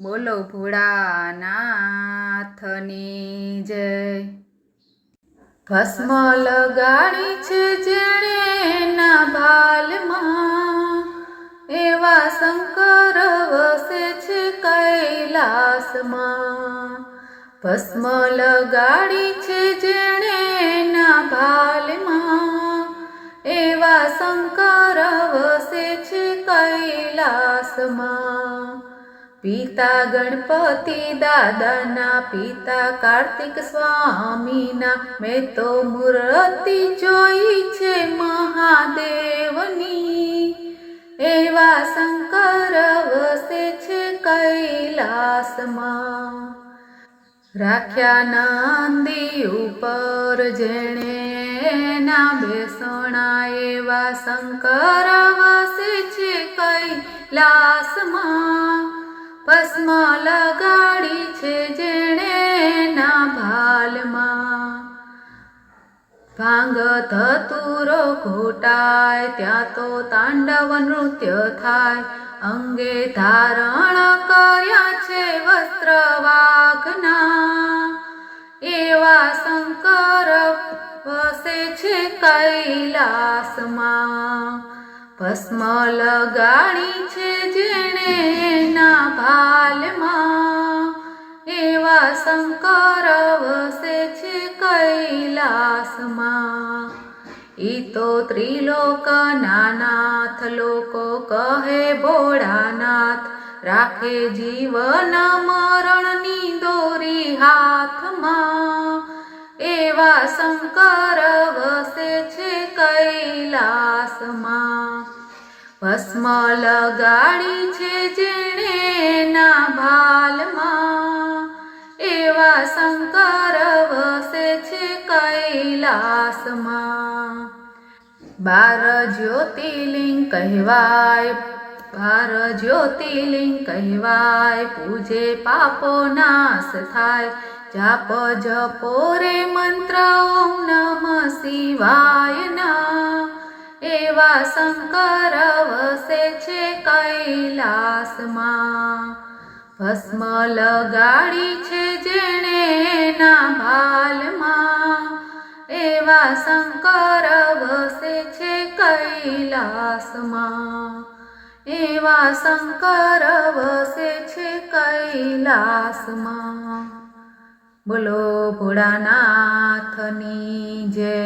બોલો ભોળાનાથની જય। ભસ્મ લગાડી છે જેણે એના ભાલમાં, એવા શંકર વસે છે કૈલાસમાં। ભસ્મ લગાડી છે જેણે એના ભાલમાં, એવા શંકર વસે છે કૈલાસમાં। પિતા ગણપતિ દાદાના, પિતા કાર્તિક સ્વામીના, મેં તો મૂર્તિ જોઈ છે મહાદેવની, એવા શંકર વસે છે કૈલાસમાં। રાખ્યા નંદી ઉપર જેણે એના બેસણા, એવા શંકર વસે છે કૈલાસમાં। ભસ્મ લગાડી છે જેણે એના ભાલમાં, ભાંગ ધતુરો ઘોટાય ત્યાં તો તાંડવ નૃત્ય થાય। અંગે ધારણ કર્યા છે વસ્ત્ર વાઘના, એવા શંકર વસે છે કૈલાસમાં। ભસ્મ લગાડી છે જેણે એના ભાલમાં, એવા શંકર વસે છે કૈલાસમાં। ઈ તો ત્રિલોકના નાથ, લોકો કહે ભોળાનાથ, રાખે જીવન મરણની દોરી હાથમાં, એવા શંકર વસે છે કૈલાસમાં। ભસ્મ લગાડી છે જેણે એના ભાલમાં, એવા શંકર વસે છે કૈલાસમાં। 12 જ્યોતિર્લિંગ કહેવાય, 12 જ્યોતિર્લિંગ કહેવાય, પૂજે પાપો નાશ થાય। જાપ જપો રે મંત્ર ઓમ નમઃ શિવાયના, એવા શંકર વસે છે કૈલાસમાં। ભસ્મ લગાડી છે જેણે એના ભાલમાં, એવા શંકર વસે છે કૈલાસમાં। એવા શંકર વસે છે કૈલાસમાં। બોલો ભોળાનાથની જય।